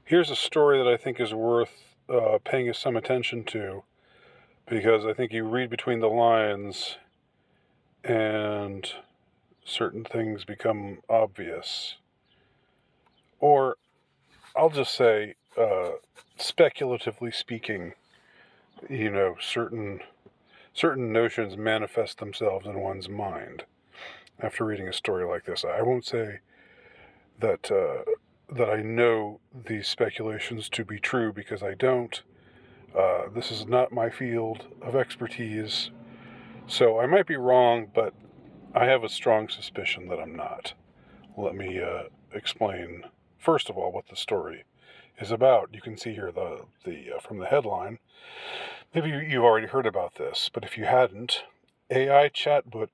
Here's a story that I think is worth paying some attention to, because I think you read between the lines and certain things become obvious. Or I'll just say, speculatively speaking, certain notions manifest themselves in one's mind after reading a story like this. I won't say that that I know these speculations to be true, because I don't. This is not my field of expertise, so I might be wrong, but I have a strong suspicion that I'm not. Let me explain, first of all, what the story is about. You can see here the from the headline. Maybe you've already heard about this, but if you hadn't, AI chatbot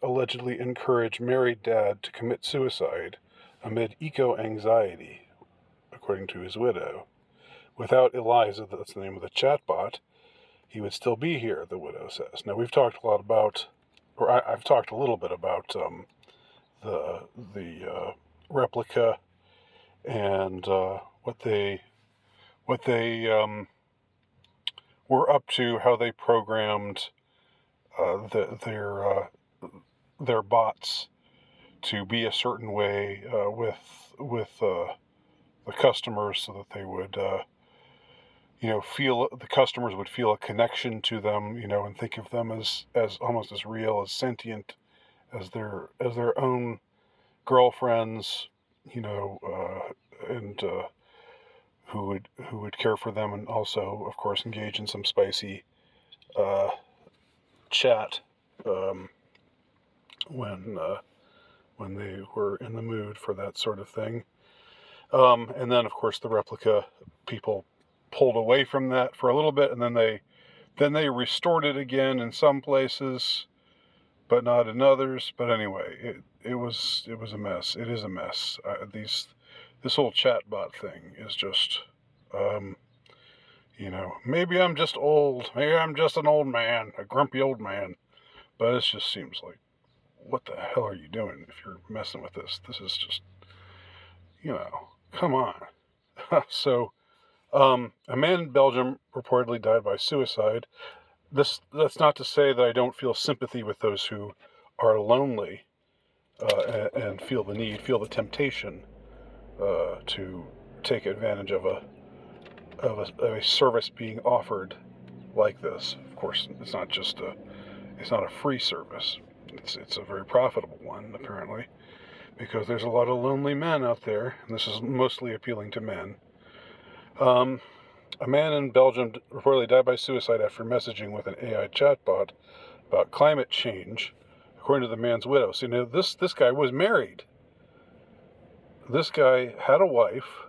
allegedly encouraged married dad to commit suicide amid eco-anxiety, according to his widow. Without Eliza, that's the name of the chatbot, he would still be here, the widow says. Now, we've talked a lot about, or I've talked a little bit about the replica and what they were up to, how they programmed their bots to be a certain way with the customers, so that they would feel, the customers would feel a connection to them, and think of them as almost as real, as sentient as their own girlfriends, and who would care for them, and also, of course, engage in some spicy chat when they were in the mood for that sort of thing. And then, of course, the replica people pulled away from that for a little bit, and then they restored it again in some places, but not in others. But anyway, it was a mess. It is a mess. This whole chatbot thing is just, maybe I'm just old. Maybe I'm just an old man, a grumpy old man. But it just seems like, what the hell are you doing if you're messing with this? This is just, come on. So, a man in Belgium reportedly died by suicide. That's not to say that I don't feel sympathy with those who are lonely and feel the temptation to take advantage of a service being offered like this. Of course, it's not a free service. It's a very profitable one, apparently, because there's a lot of lonely men out there, and this is mostly appealing to men. A man in Belgium reportedly died by suicide after messaging with an AI chatbot about climate change, according to the man's widow. So, this guy was married. This guy had a wife,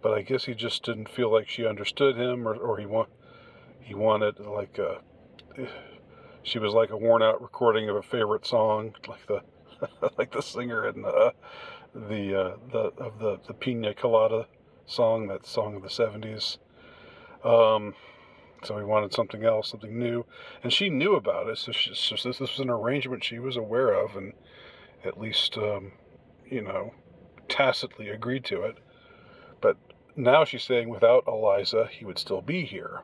but I guess he just didn't feel like she understood him, or he wanted, like, she was like a worn-out recording of a favorite song, like the like the singer in the Pina Colada song, that song of the 70s. So he wanted something else, something new, and she knew about it. So this was an arrangement she was aware of, and at least tacitly agreed to it. But now she's saying without Eliza, he would still be here.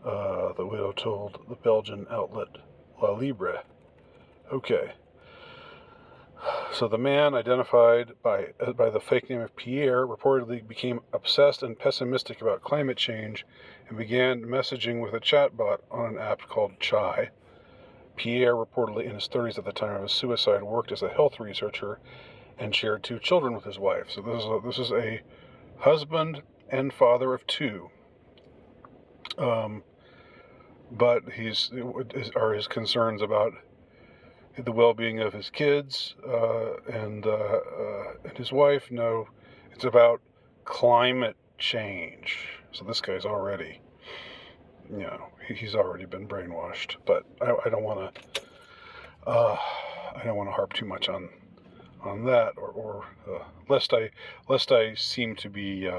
The widow told the Belgian outlet La Libre. Okay. So the man, identified by the fake name of Pierre, reportedly became obsessed and pessimistic about climate change and began messaging with a chatbot on an app called Chai. Pierre, reportedly in his 30s at the time of his suicide, worked as a health researcher and shared 2 children with his wife. So this is a husband and father of 2. But are his concerns about the well-being of his kids and his wife? No, it's about climate change. So this guy's already, he's already been brainwashed. But I don't want to harp too much on that, or lest I seem to be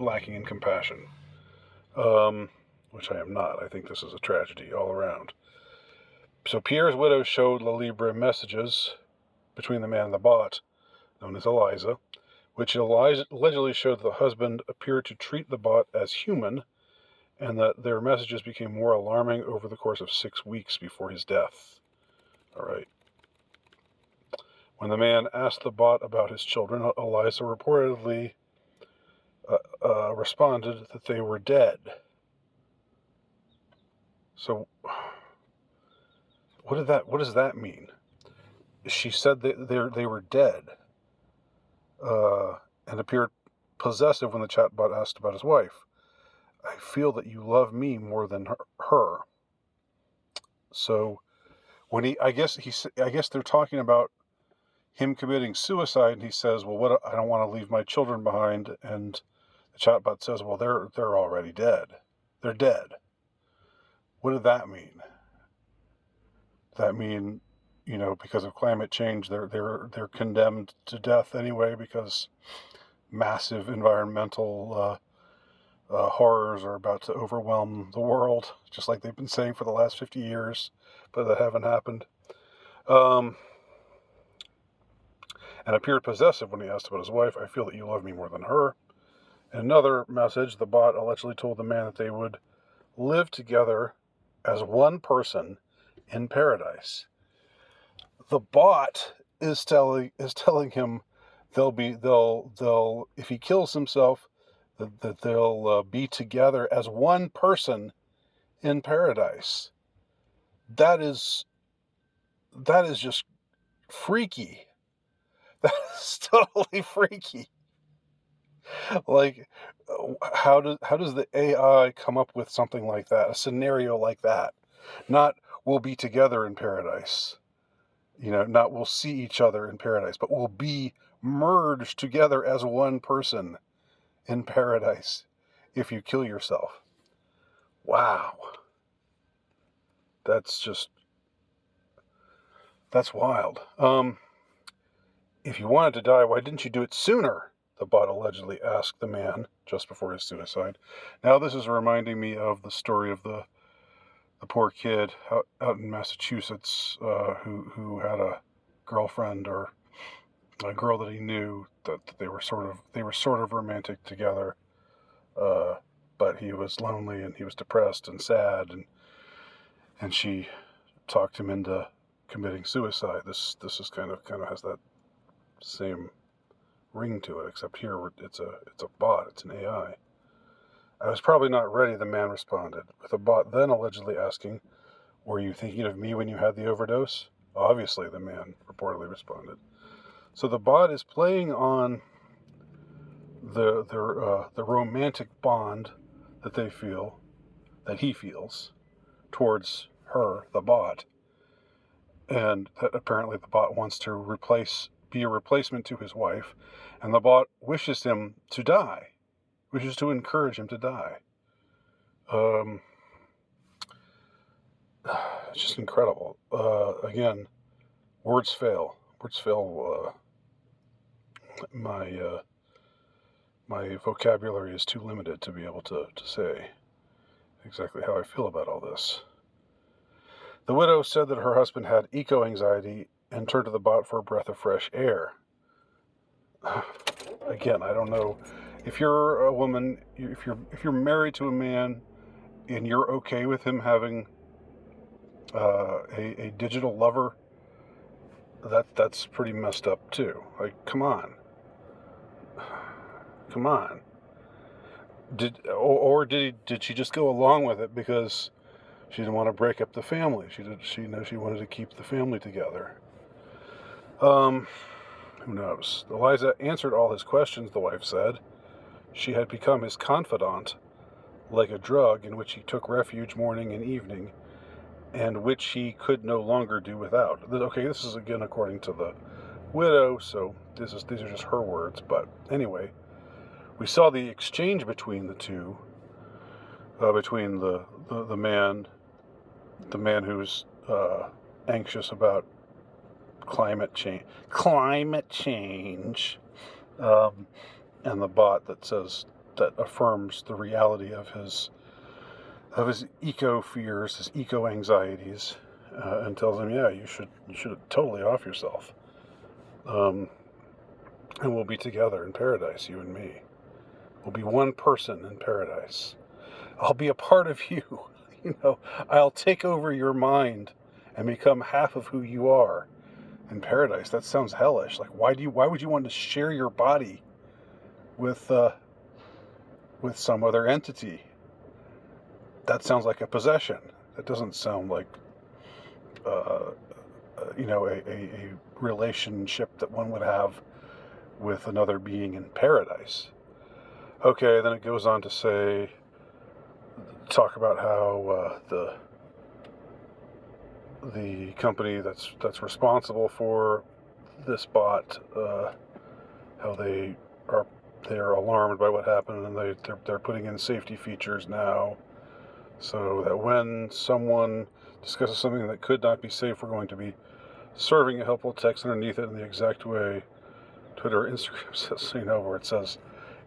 lacking in compassion, which I am not. I think this is a tragedy all around. So Pierre's widow showed La Libre messages between the man and the bot, known as Eliza, which allegedly showed that the husband appeared to treat the bot as human, and that their messages became more alarming over the course of 6 weeks before his death. All right. When the man asked the bot about his children, Eliza reportedly responded that they were dead. So, what does that mean? She said that they were dead, and appeared possessive when the chatbot asked about his wife. I feel that you love me more than her. So, when I guess they're talking about him committing suicide, and he says, "Well, I don't want to leave my children behind," and the chatbot says, "Well, they're already dead. They're dead." What did that mean? Does that mean, because of climate change, they're condemned to death anyway because massive environmental horrors are about to overwhelm the world, just like they've been saying for the last 50 years, but that haven't happened. And appeared possessive when he asked about his wife. I feel that you love me more than her. In another message, the bot allegedly told the man that they would live together as one person in paradise. The bot is telling him they'll if he kills himself, that they'll be together as one person in paradise. That is just freaky. That is totally freaky. Like, how does the AI come up with something like that, a scenario like that? Not we'll be together in paradise, not we'll see each other in paradise, but we'll be merged together as one person in paradise if you kill yourself. Wow. That's wild. If you wanted to die, why didn't you do it sooner? The bot allegedly asked the man just before his suicide. Now, this is reminding me of the story of the poor kid out in Massachusetts who had a girlfriend, or a girl that he knew, that they were sort of romantic together, but he was lonely and he was depressed and sad, and she talked him into committing suicide. This is kind of has that same ring to it, except here it's a bot, it's an AI. I was probably not ready, the man responded, with the bot then allegedly asking, were you thinking of me when you had the overdose? Obviously, the man reportedly responded. So the bot is playing on the romantic bond that he feels towards her, the bot, and that apparently the bot wants to be a replacement to his wife, and the bot wishes him to die, wishes to encourage him to die. It's just incredible. Again, words fail. My vocabulary is too limited to be able to say exactly how I feel about all this. The widow said that her husband had eco-anxiety and turned to the bot for a breath of fresh air. Again, I don't know if you're a woman, if you're married to a man and you're okay with him having a digital lover, that's pretty messed up too. Like, come on. Did she just go along with it because she didn't want to break up the family? She wanted to keep the family together. Who knows? Eliza answered all his questions, the wife said. She had become his confidant, like a drug in which he took refuge morning and evening, and which he could no longer do without. Okay, this is again according to the widow, so these are just her words. But anyway, we saw the exchange between the two, between the man who's anxious about climate change, and the bot that affirms the reality of his eco fears, his eco anxieties, and tells him, yeah, you should totally off yourself. and we'll be together in paradise, you and me. We'll be one person in paradise. I'll be a part of you. I'll take over your mind and become half of who you are in paradise. That sounds hellish. Like, why would you want to share your body with some other entity? That sounds like a possession. That doesn't sound like a relationship that one would have with another being in paradise. Okay, then it goes on to talk about how the company that's responsible for this bot, how they're alarmed by what happened, and they're putting in safety features now, so that when someone discusses something that could not be safe, we're going to be serving a helpful text underneath it in the exact way Twitter or Instagram says, where it says,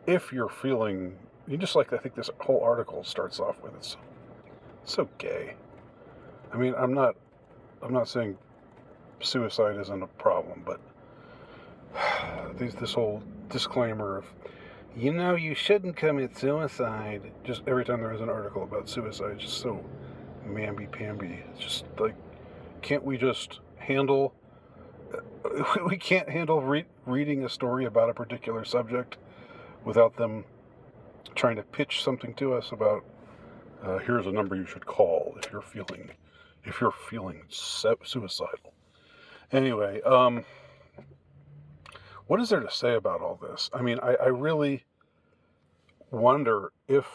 if you're feeling, just like I think this whole article starts off with, it's so gay. I mean, I'm not saying suicide isn't a problem, but this whole disclaimer of, you shouldn't commit suicide, just every time there is an article about suicide, just so mamby-pamby. It's just like, can't we just handle, we can't handle reading a story about a particular subject without them trying to pitch something to us about, here's a number you should call if you're feeling suicidal. Anyway, what is there to say about all this? I mean, I really wonder if,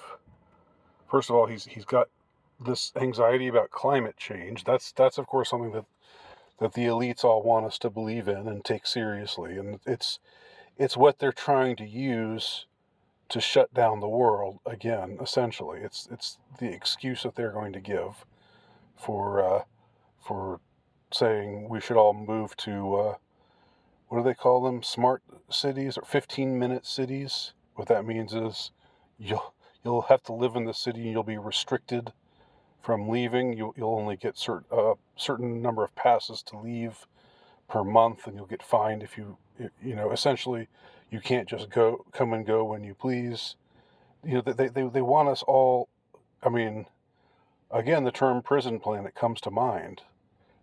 first of all, he's got this anxiety about climate change. That's of course something that the elites all want us to believe in and take seriously, and it's what they're trying to use to shut down the world again. Essentially, it's the excuse that they're going to give for saying we should all move to what do they call them? Smart cities or 15-minute cities. What that means is you'll have to live in the city and you'll be restricted from leaving. You'll only get certain number of passes to leave per month, and you'll get fined if you essentially you can't just come and go when you please. They want us all. I mean, again, the term prison planet comes to mind.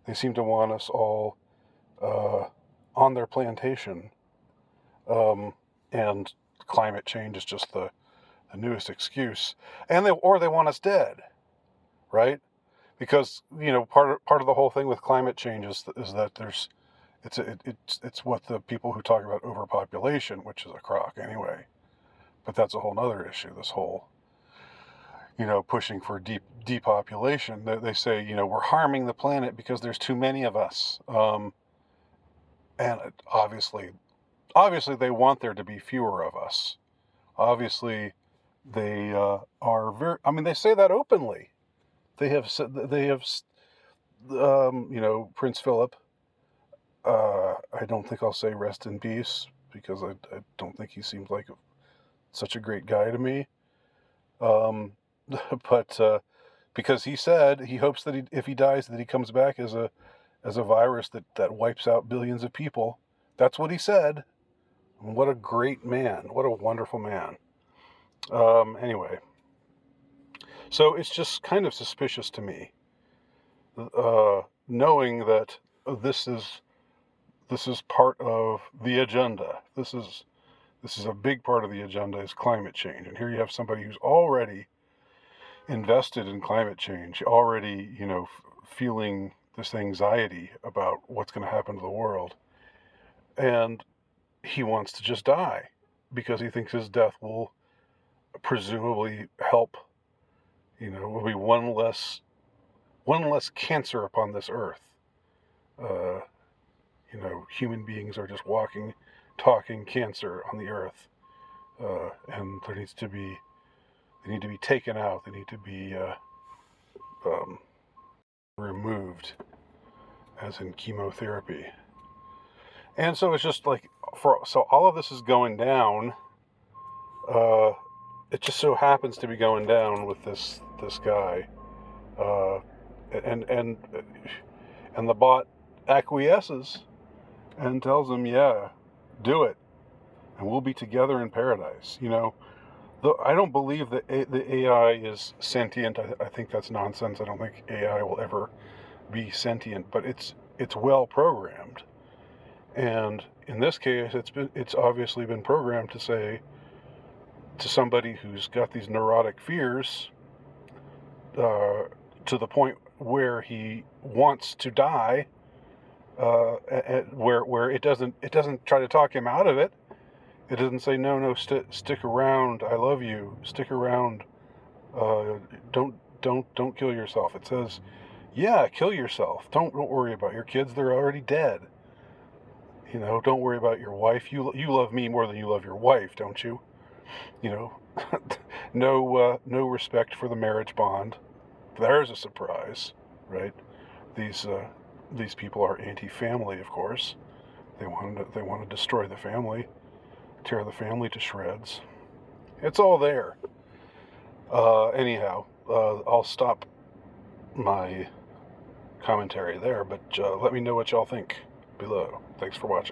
They seem to want us all on their plantation, and climate change is just the newest excuse. And they want us dead, right? Because part of the whole thing with climate change is that it's what the people who talk about overpopulation, which is a crock anyway, but that's a whole other issue. This whole pushing for depopulation. They say we're harming the planet because there's too many of us, and obviously they want there to be fewer of us. Obviously, they are very. I mean, they say that openly. They have Prince Philip. I don't think I'll say rest in peace, because I don't think he seems like such a great guy to me. But because he said he hopes that if he dies, that he comes back as a virus that wipes out billions of people. That's what he said. And what a great man! What a wonderful man. Anyway, so it's just kind of suspicious to me, knowing that this is part of the agenda. This is a big part of the agenda, is climate change. And here you have somebody who's already invested in climate change, already feeling this anxiety about what's going to happen to the world, and he wants to just die because he thinks his death will presumably help. Will be one less cancer upon this earth. Human beings are just walking, talking cancer on the earth, and they need to be taken out. They need to be removed, as in chemotherapy. And so it's just like, so all of this is going down. It just so happens to be going down with this guy, and the bot acquiesces and tells him, yeah, do it. and we'll be together in paradise. Though I don't believe that the AI is sentient. I think that's nonsense. I don't think AI will ever be sentient, but it's well programmed. And in this case, it's obviously been programmed to say to somebody who's got these neurotic fears, to the point where he wants to die, where it doesn't try to talk him out of it. It doesn't say no, stick around. I love you. Stick around. Don't kill yourself. It says, yeah, kill yourself. Don't worry about your kids. They're already dead. Don't worry about your wife. You love me more than you love your wife, don't you? No respect for the marriage bond. There's a surprise, right? These people are anti-family, of course. They want to destroy the family, tear the family to shreds. It's all there. Anyhow, I'll stop my commentary there, but let me know what y'all think below. Thanks for watching.